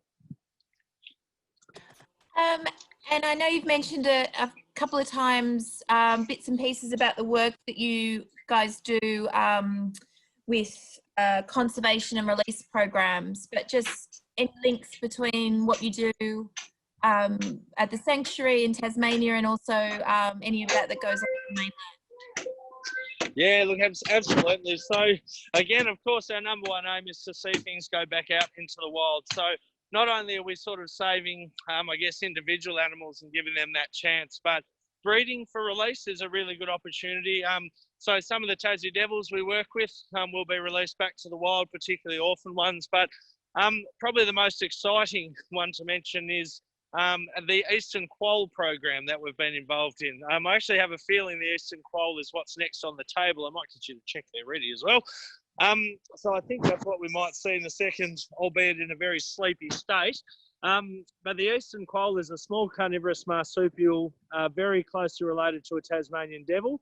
And I know you've mentioned a couple of times bits and pieces about the work that you guys do with conservation and release programs, but just any links between what you do at the sanctuary in Tasmania and also any of that goes on the mainland? Yeah, look, absolutely. So again, of course, our number one aim is to see things go back out into the wild. So not only are we sort of saving, I guess, individual animals and giving them that chance, but breeding for release is a really good opportunity. So some of the Tassie devils we work with will be released back to the wild, particularly orphan ones. But probably the most exciting one to mention is the Eastern Quoll program that we've been involved in. I actually have a feeling the Eastern Quoll is what's next on the table. I might get you to check they're ready as well. So I think that's what we might see in a second, albeit in a very sleepy state. But the Eastern Quoll is a small carnivorous marsupial, very closely related to a Tasmanian devil.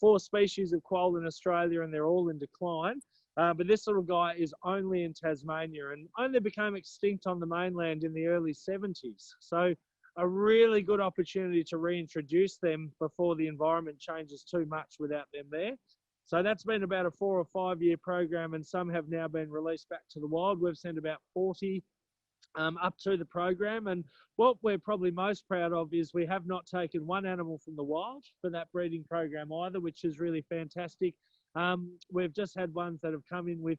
4 species of quoll in Australia, and they're all in decline. But this little guy is only in Tasmania and only became extinct on the mainland in the early 70s. So a really good opportunity to reintroduce them before the environment changes too much without them there. So that's been about a 4 or 5 year program, and some have now been released back to the wild. We've sent about 40 up to the program, and what we're probably most proud of is we have not taken one animal from the wild for that breeding program either, which is really fantastic. We've just had ones that have come in with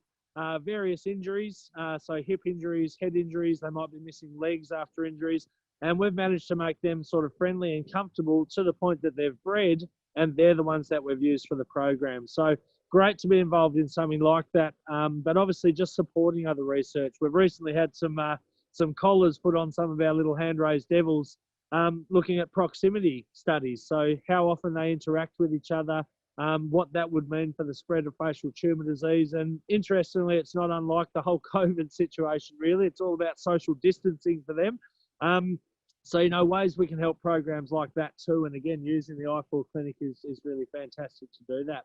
various injuries, so hip injuries, head injuries, they might be missing legs after injuries, and we've managed to make them sort of friendly and comfortable to the point that they've bred, and they're the ones that we've used for the program. So great to be involved in something like that, but obviously just supporting other research. We've recently had some collars put on some of our little hand-raised devils, looking at proximity studies. So how often they interact with each other, what that would mean for the spread of facial tumour disease. And interestingly, it's not unlike the whole COVID situation, really. It's all about social distancing for them. So, you know, ways we can help programs like that too. And again, using the IFAW clinic is really fantastic to do that.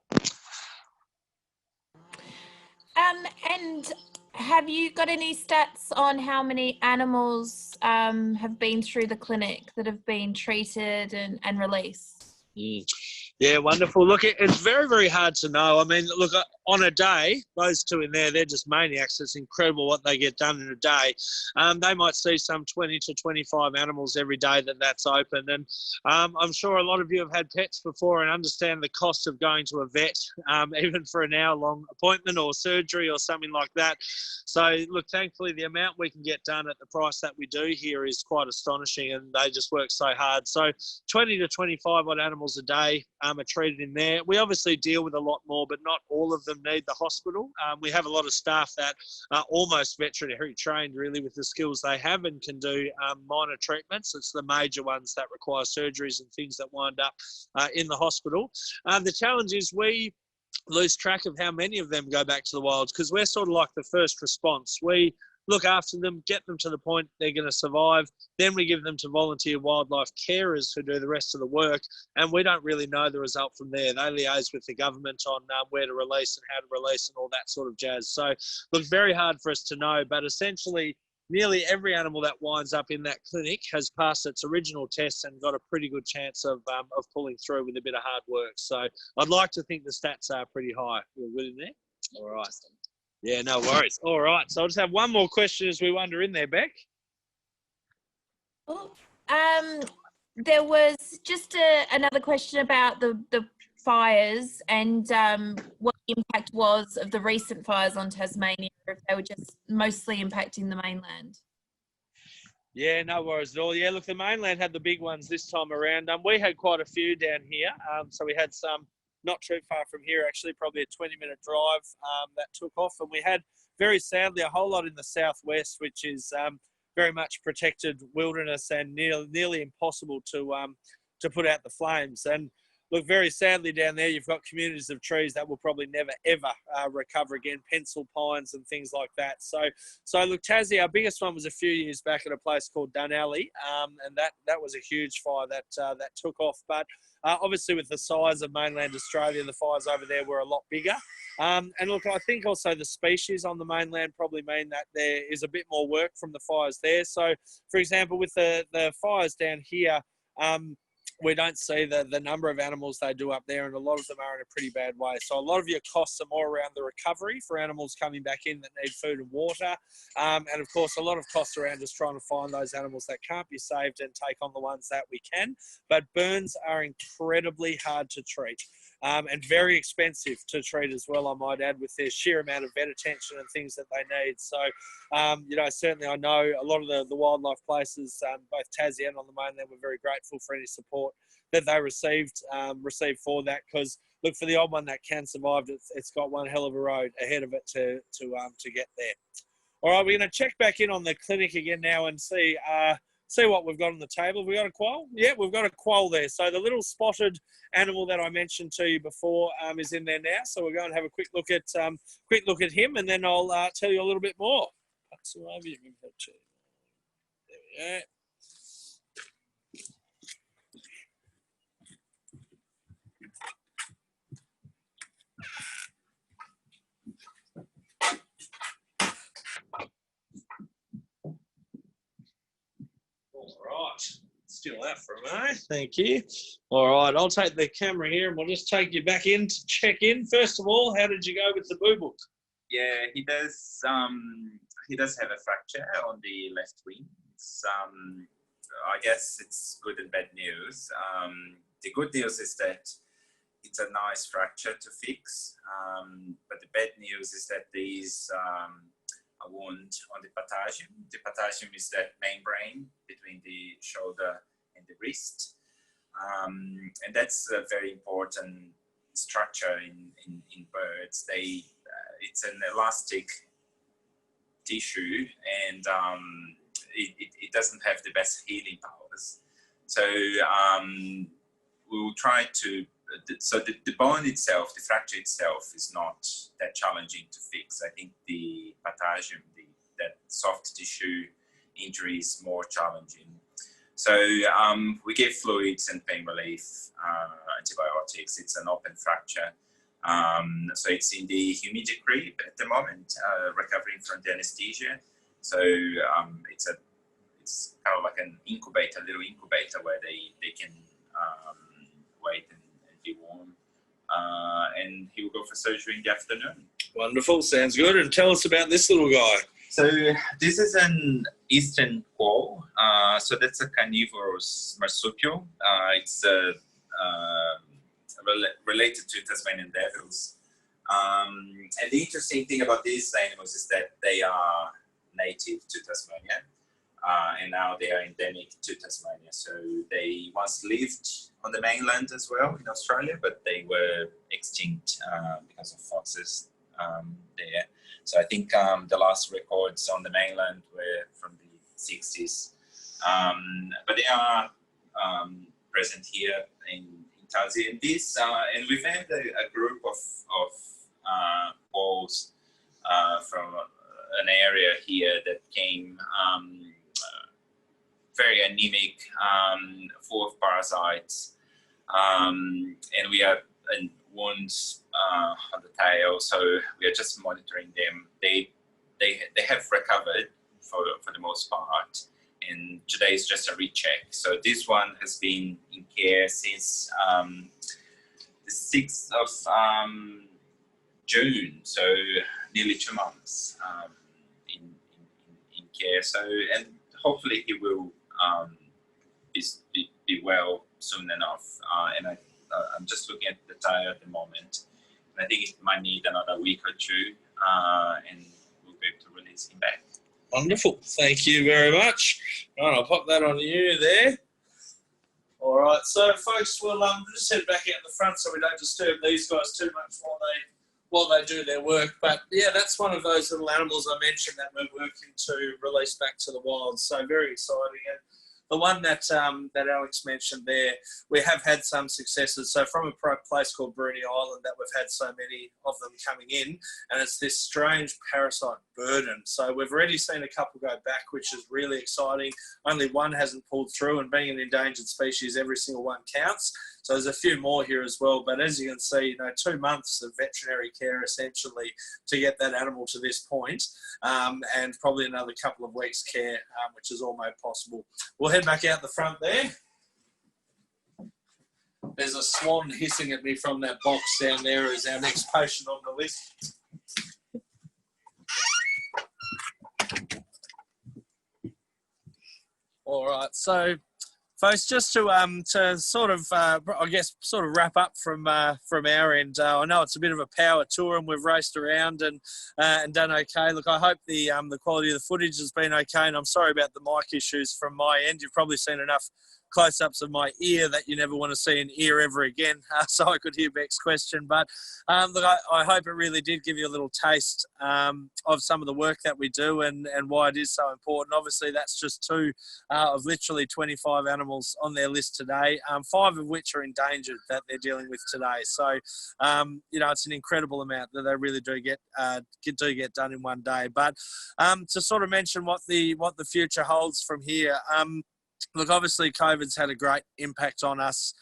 And have you got any stats on how many animals have been through the clinic that have been treated and released? Yeah, wonderful. Look, it's very, very hard to know. I mean, look, on a day, those two in there, they're just maniacs. It's incredible what they get done in a day. They might see some 20 to 25 animals every day that's open. And I'm sure a lot of you have had pets before and understand the cost of going to a vet, even for an hour-long appointment or surgery or something like that. So, look, thankfully, the amount we can get done at the price that we do here is quite astonishing, and they just work so hard. So 20 to 25 odd animals a day are treated in there. We obviously deal with a lot more, but not all of them need the hospital. We have a lot of staff that are almost veterinary trained, really, with the skills they have, and can do minor treatments. It's the major ones that require surgeries and things that wind up in the hospital. The challenge is we lose track of how many of them go back to the wilds, because we're sort of like the first response. We look after them, get them to the point they're going to survive. Then we give them to volunteer wildlife carers who do the rest of the work, and we don't really know the result from there. They liaise with the government on where to release and how to release and all that sort of jazz. So, look, very hard for us to know, but essentially nearly every animal that winds up in that clinic has passed its original tests and got a pretty good chance of pulling through with a bit of hard work. So I'd like to think the stats are pretty high. You're good in there? All right. Yeah, no worries. All right. So I'll just have one more question as we wander in there, Beck. Oh, there was just another question about the fires and what the impact was of the recent fires on Tasmania, if they were just mostly impacting the mainland. Yeah, no worries at all. Yeah, look, the mainland had the big ones this time around. We had quite a few down here. So we had some not too far from here, actually, probably a 20-minute drive that took off. And we had, very sadly, a whole lot in the southwest, which is very much protected wilderness and nearly impossible to put out the flames. And look, very sadly down there, you've got communities of trees that will probably never, ever recover again, pencil pines and things like that. So look, Tassie, our biggest one was a few years back at a place called Dunalley, and that was a huge fire that took off. But obviously with the size of mainland Australia, the fires over there were a lot bigger. And look, I think also the species on the mainland probably mean that there is a bit more work from the fires there. So, for example, with the fires down here, we don't see the number of animals they do up there, and a lot of them are in a pretty bad way. So a lot of your costs are more around the recovery for animals coming back in that need food and water. And of course, a lot of costs around just trying to find those animals that can't be saved and take on the ones that we can. But burns are incredibly hard to treat. And very expensive to treat as well, I might add, with their sheer amount of vet attention and things that they need. So, you know, certainly I know a lot of the wildlife places, both Tassie and on the mainland, were very grateful for any support that they received for that. Because look, for the odd one that can survive, it's got one hell of a road ahead of it to get there. All right, we're going to check back in on the clinic again now and see what we've got on the table. Have we got a quoll? Yeah, we've got a quoll there. So the little spotted animal that I mentioned to you before is in there now. So we're going to have a quick look at him, and then I'll tell you a little bit more. There we go. Steal that from me. Thank you. All right, I'll take the camera here and we'll just take you back in to check in. First of all, how did you go with the boo-book? Yeah, he does have a fracture on the left wing. It's, I guess it's good and bad news. The good news is that it's a nice fracture to fix, but the bad news is that there is a wound on the patagium. The patagium is that membrane between the shoulder and the wrist, and that's a very important structure in birds. It's an elastic tissue, and it doesn't have the best healing powers. So we'll try to. So the bone itself, the fracture itself, is not that challenging to fix. I think the patagium, that soft tissue injury, is more challenging. So we give fluids and pain relief, antibiotics. It's an open fracture. So it's in the humidity crib at the moment, recovering from the anesthesia. So it's kind of like an incubator, little incubator where they can wait and be warm. And he will go for surgery in the afternoon. Wonderful, sounds good. And tell us about this little guy. So this is an eastern quoll. So that's a carnivorous marsupial. It's related to Tasmanian devils. And the interesting thing about these animals is that they are native to Tasmania, and now they are endemic to Tasmania. So they once lived on the mainland as well in Australia, but they were extinct because of foxes there. So I think the last records on the mainland were from the 60s. But they are present here in Tassie. And this, and we found a group of quolls from an area here that came very anemic, full of parasites, and we have wounds on the tail. So we are just monitoring them. They have recovered for the most part, and today is just a recheck. So this one has been in care since the 6th of June, so nearly 2 months in care. So, and hopefully he will be well soon enough. And I'm just looking at the tire at the moment, and I think it might need another week or two, and we'll be able to release him back. Wonderful. Thank you very much. All right, I'll pop that on you there. All right, so folks, we'll just head back out the front so we don't disturb these guys too much while they do their work. But yeah, that's one of those little animals I mentioned that we're working to release back to the wild. So very exciting. And the one that Alex mentioned there, we have had some successes. So from a place called Bruny Island that we've had so many of them coming in, and it's this strange parasite burden. So we've already seen a couple go back, which is really exciting. Only one hasn't pulled through, and being an endangered species, every single one counts. So there's a few more here as well. But as you can see, 2 months of veterinary care essentially to get that animal to this point, and probably another couple of weeks care, which is all made possible. We'll head back out the front there. There's a swan hissing at me from that box down there as our next patient on the list. All right, so folks, just to sort of, I guess, sort of wrap up from our end. I know it's a bit of a power tour, and we've raced around and done okay. Look, I hope the quality of the footage has been okay, and I'm sorry about the mic issues from my end. You've probably seen enough close-ups of my ear that you never want to see an ear ever again, so I could hear Beck's question. But look, I hope it really did give you a little taste of some of the work that we do and why it is so important. Obviously, that's just 2 of literally 25 animals on their list today, 5 of which are endangered that they're dealing with today. So, it's an incredible amount that they really do get done in one day. But to sort of mention what the future holds from here, look, obviously COVID's had a great impact on us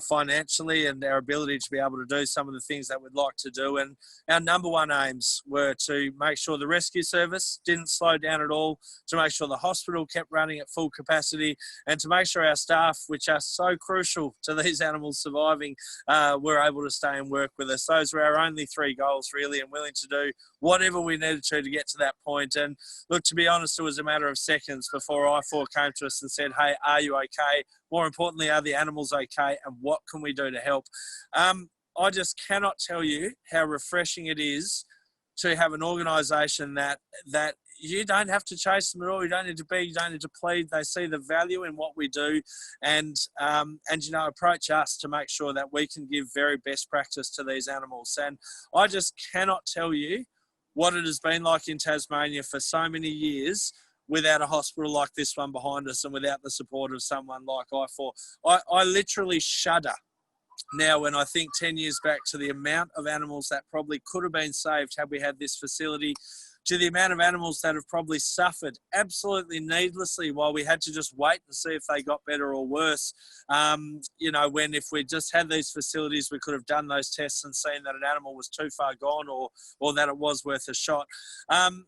financially and our ability to be able to do some of the things that we'd like to do. And our number one aims were to make sure the rescue service didn't slow down at all, to make sure the hospital kept running at full capacity, and to make sure our staff, which are so crucial to these animals surviving, were able to stay and work with us. Those were our only three goals, really, and willing to do whatever we needed to get to that point. And look, to be honest, it was a matter of seconds before IFAW came to us and said, hey, are you okay? More importantly, are the animals okay? And what can we do to help? I just cannot tell you how refreshing it is to have an organisation that you don't have to chase them at all. You don't need to beg, you don't need to plead. They see the value in what we do and you know, approach us to make sure that we can give very best practice to these animals. And I just cannot tell you what it has been like in Tasmania for so many years without a hospital like this one behind us and without the support of someone like IFAW. I literally shudder now when I think 10 years back to the amount of animals that probably could have been saved had we had this facility, to the amount of animals that have probably suffered absolutely needlessly while we had to just wait and see if they got better or worse. You know, when if we just had these facilities, we could have done those tests and seen that an animal was too far gone or that it was worth a shot.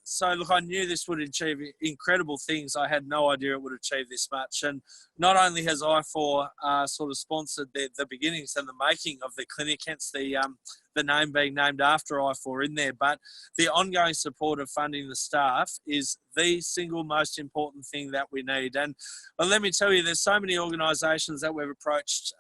So look, I knew this would achieve incredible things. I had no idea it would achieve this much. And not only has IFAW sort of sponsored the beginnings and the making of the clinic, hence the name being named after IFAW in there, but the ongoing support of funding the staff is the single most important thing that we need. And let me tell you, there's so many organisations that we've approached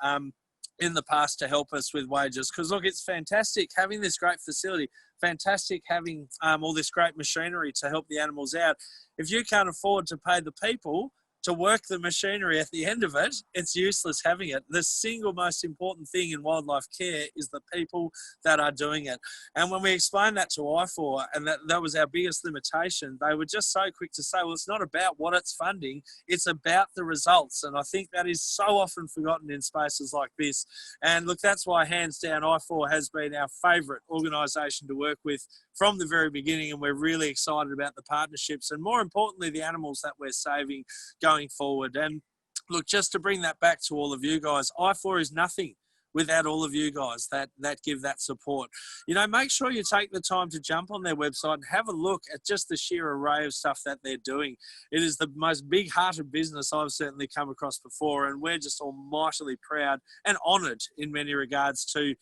in the past to help us with wages, because look, it's fantastic having this great facility, fantastic having all this great machinery to help the animals out. If you can't afford to pay the people to work the machinery at the end of it, it's useless having it. The single most important thing in wildlife care is the people that are doing it. And when we explained that to IFAW, and that was our biggest limitation, they were just so quick to say, well, it's not about what it's funding, it's about the results. And I think that is so often forgotten in spaces like this. And look, that's why hands down IFAW has been our favourite organisation to work with from the very beginning, and we're really excited about the partnerships and, more importantly, the animals that we're saving going forward. And look, just to bring that back to all of you guys, IFAW is nothing without all of you guys that give that support. You know, make sure you take the time to jump on their website and have a look at just the sheer array of stuff that they're doing. It is the most big-hearted business I've certainly come across before, and we're just almightily proud and honoured in many regards to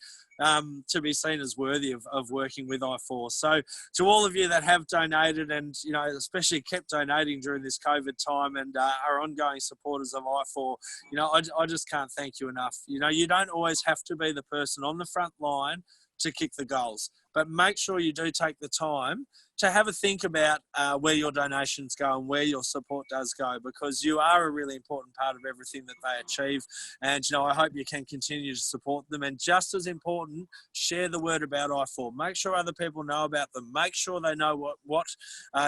be seen as worthy of working with IFAW. So to all of you that have donated and, you know, especially kept donating during this COVID time and are ongoing supporters of IFAW, you know, I just can't thank you enough. You know, you don't always have to be the person on the front line to kick the goals, but make sure you do take the time to have a think about where your donations go and where your support does go, because you are a really important part of everything that they achieve. And, you know, I hope you can continue to support them. And just as important, share the word about IFAW. Make sure other people know about them. Make sure they know what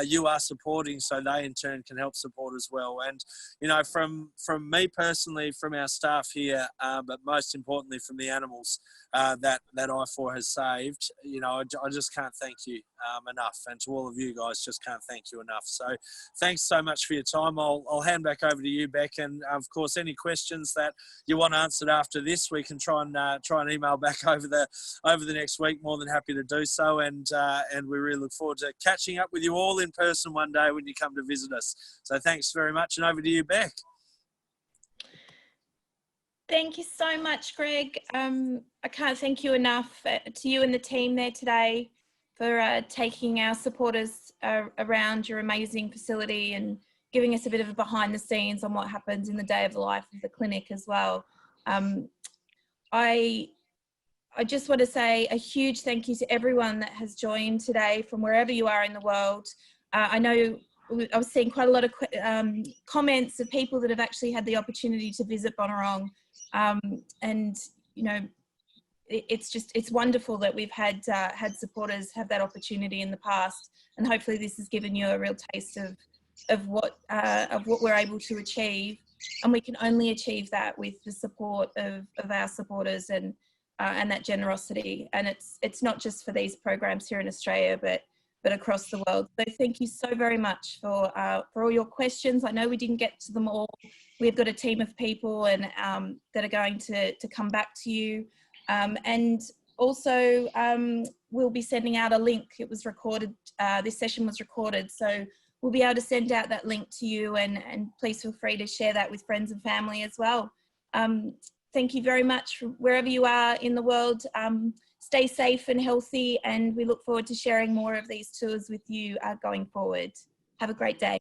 you are supporting, so they in turn can help support as well. And, you know, from me personally, from our staff here, but most importantly from the animals that IFAW has saved, you know, I just can't thank you enough. And to all of you guys, just can't thank you enough. So thanks so much for your time. I'll hand back over to you, Beck, and of course any questions that you want answered after this, we can try and email back over the next week. More than happy to do so, and we really look forward to catching up with you all in person one day when you come to visit us. So thanks very much, and over to you, Beck. Thank you so much, Greg. I can't thank you enough to you and the team there today for taking our supporters around your amazing facility and giving us a bit of a behind the scenes on what happens in the day of the life of the clinic as well. I just want to say a huge thank you to everyone that has joined today from wherever you are in the world. I know I was seeing quite a lot of comments of people that have actually had the opportunity to visit Bonorong, and you know, it's wonderful that we've had supporters have that opportunity in the past, and hopefully this has given you a real taste of what we're able to achieve. And we can only achieve that with the support of our supporters and that generosity. And it's not just for these programs here in Australia, but but across the world. So thank you so very much for all your questions. I know we didn't get to them all. We've got a team of people and that are going to come back to you. And also, we'll be sending out a link. It was recorded, this session was recorded, so we'll be able to send out that link to you, and please feel free to share that with friends and family as well. Thank you very much wherever you are in the world. Stay safe and healthy, and we look forward to sharing more of these tours with you going forward. Have a great day.